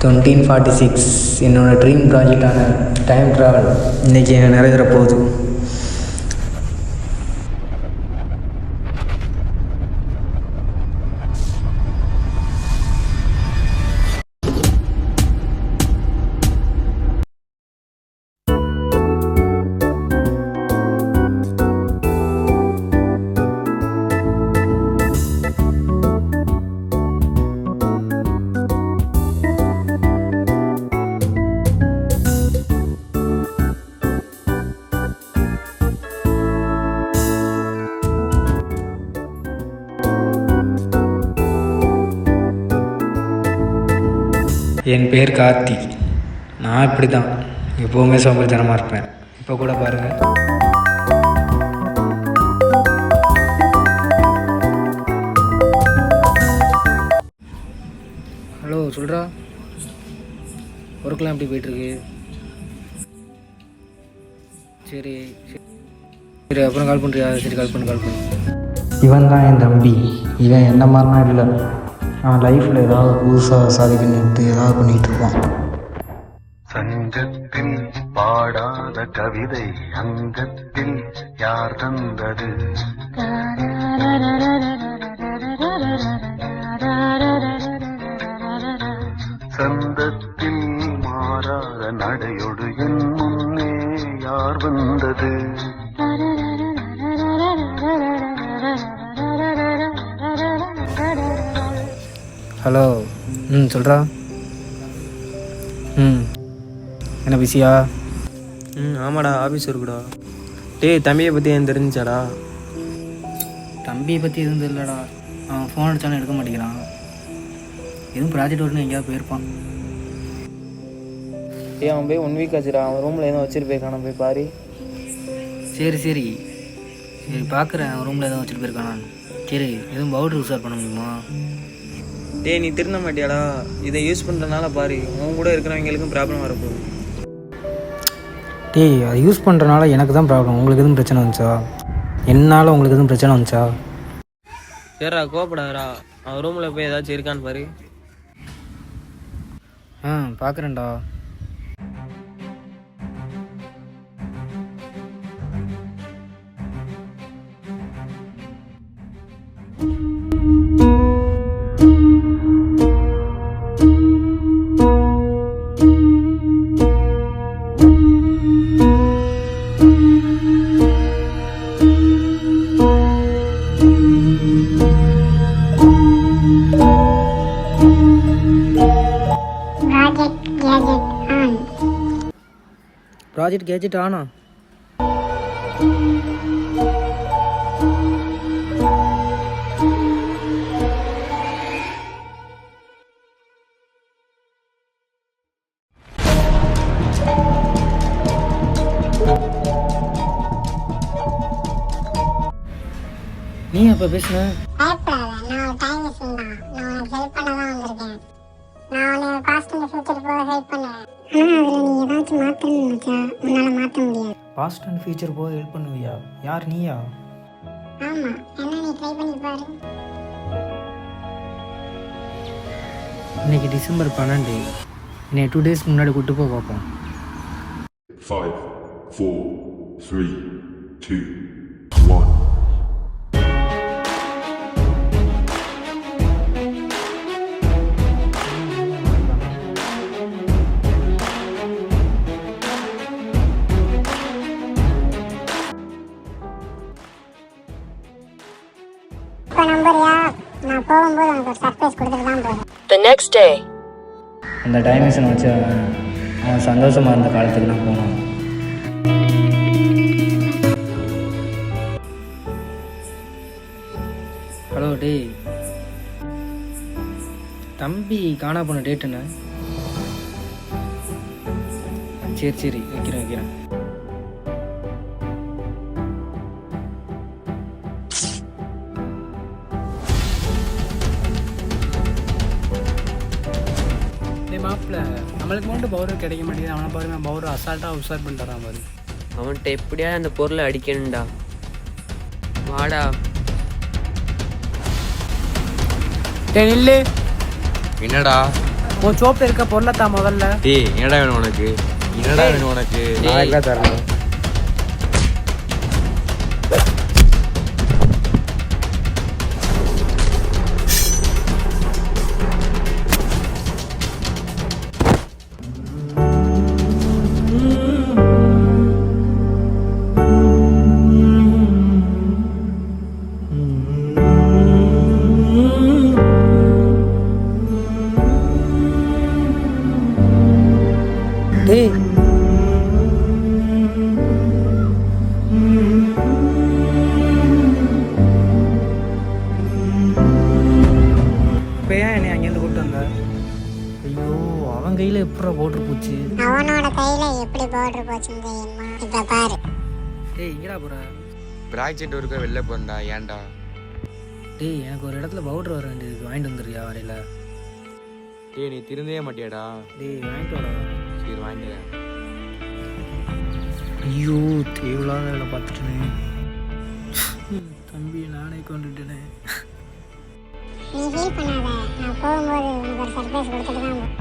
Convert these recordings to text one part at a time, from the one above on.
1946 என்னோடய dream ப்ராஜெக்டான time travel இன்றைக்கி நிறைவேற போகுது. என் பேர் கார்த்தி. நான் இப்படி தான் எப்போவுமே சோம்பேறித்தனமாக இருப்பேன். இப்போ கூட பாருங்கள். ஹலோ சொல்கிறா, ஒர்க்கெலாம் எப்படி போயிட்டுருக்கு? சரி சரி அப்புறம் கால் பண்ணுறியா? சரி கால் பண்ணு. இவன் தான் என் தம்பி. இவன் என்ன மாதிரினா இல்லை, அவன் லைஃப்பில் ஏதாவது புதுசாக சாதிக்கணுட்டு ஏதாவது பண்ணிகிட்ருப்பான். சங்கத்தில் பாடாத கவிதை அங்கத்தில் யார் தந்தது? சந்தத்தில் மாறாத நடையொடு என் முன்னே யார் வந்தது? ஹலோ. சொல்கிறா. என்ன பிஸியா? ஆமாடா, ஆஃபீஸ் இருக்குடா. டேய், தம்பியை பற்றி ஏன் தெரிஞ்சாடா? தம்பியை பற்றி எதுவும் தெரியலடா. அவன் ஃபோன் அடித்தாலும் எடுக்க மாட்டேங்கிறான். எதுவும் ப்ராஜெக்ட் ஒன்று எங்கேயாவது போயிருப்பான். அவன் போய் 1 வீக் ஆச்சுடா. அவன் ரூமில் எதுவும் வச்சுட்டு போயிருக்கானா, போய் பாரு. சரி பார்க்குறேன். அவன் ரூமில் எதுவும் வச்சுட்டு போயிருக்கானான்னு. சரி, எதுவும் பவுடர் யூஸ் பண்ண முடியுமா? டேய், நீ திருந்த மாட்டியாடா? இதை யூஸ் பண்ணுறதுனால பாரு, உன் கூட இருக்கிறவங்களுக்கும் ப்ராப்ளம் வரப்போகுது. டேய், அதை யூஸ் பண்ணுறனால எனக்கு தான் ப்ராப்ளம். உங்களுக்கு எதுவும் பிரச்சனை வந்துச்சா? என்னால் உங்களுக்கு எதுவும் பிரச்சனை வந்துச்சா? சரிடா, கோவப்படாதடா. அவன் ரூமில் போய் ஏதாச்சும் இருக்கான்னு பாரு. பார்க்குறேன்டா. ப்ராஜெக்ட் கேஜெட் ஆனா? நீ அப்ப பேசுன? பாஸ்ட் அண்ட் ஃபியூச்சர் போக ஹெல்ப் பண்ணுவியா? யார், நீயா? ஆமா, என்ன நீ ட்ரை பண்ணி பாரு. இன்னைக்கு டிசம்பர் 12. என்னை 2 days முன்னாடி கூட்டு போய் பார்ப்போம். 5 4 3 2 1. நான் போகும்போது உனக்கு ஒரு சர்ப்ரைஸ் கொடுத்துட்டு தான் போகிறேன். The next day. அந்த டைம் மிஷினை வச்சு அவன் சந்தோஷமாக இருந்த காலத்துக்கு நான் போனான். ஹலோ டேய், தம்பி காணா போன டேட் என்ன? சரி வைக்கிறேன். மாப்பிள்ள, நம்மளுக்கு மட்டும் பவுடர் கிடைக்க மாட்டேங்குது. அவனை பாருங்க, பவுடர் அசால்ட்டாக உசார் பண்ணிட்டான் பாரு. அவன்கிட்ட எப்படியா அந்த பொருளை அடிக்கணும்டா. வாடா. நில்லு. என்னடா? உன் சோப்பில் இருக்க பொருளை தான் முதல்ல. டேய் என்னடா வேணும் உனக்கு? என்னடா வேணும் உனக்கு? நாளைக்கு தான் தரணும். டேய் இப்போ ஏன் என்னை அங்கேருந்து கூப்பிட்டு வந்த? ஐயோ அவன் கையில் எப்படா பவுடர் போச்சு? அவனோட கையில எப்படி பவுடர் போச்சுன்னு தெரியுமா? இப்ப பாரு. டேய் எங்கடா போகிற? ப்ராஜெக்ட் ஒருக்கா வெளில போறா. ஏன்டா? டேய் எனக்கு ஒரு இடத்துல பவுடர் வர வேண்டியது, வாங்கிட்டு வந்துடுறியா வரையில? டேய் நீ திருந்தவே மாட்டியாடா? டேய் வாங்கிட்டு வாடா. சரி வாங்கிட்டேன். ஐயோ தேவையில்லாத வேலை பார்த்துட்டேனே. தம்பி நானே கொண்டுட்டேனே. நீ ஃபீல் பண்ணாத, நான் போகும்போது உனக்கு ஒரு சர்ப்ரைஸ் கொடுத்துட்டு தான் போவேன்.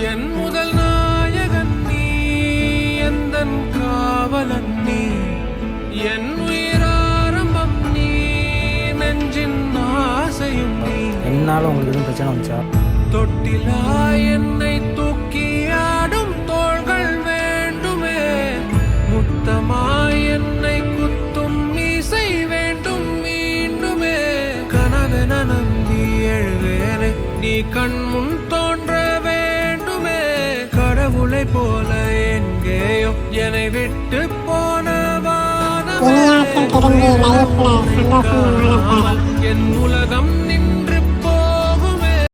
என் முதல் நாயகன் நீ, எந்தன் காவலன் நீ, என் உயிராரம்பம் நீ, நெஞ்சின் ஆசையும் நீ. என்னாலும் உங்களுக்கு எதுவும் பிரச்சனை வந்துச்சா? தொட்டிலா என்னை தூக்கி ஆடும் தோள்கள் வேண்டுமே, முத்தமாய் என்னை குத்தும் மீசை வேண்டும் மீண்டுமே. கனவென நம்பி எழுவேனே, நீ கண் முன் தோன்ற வேண்டுமே. கடவுளை போல எங்கேயோ என்னை விட்டு போன இனியாச்சும் திரும்பி லைஃப்ல சந்தோஷமா வாழ பாரு. என் உலகம் நின்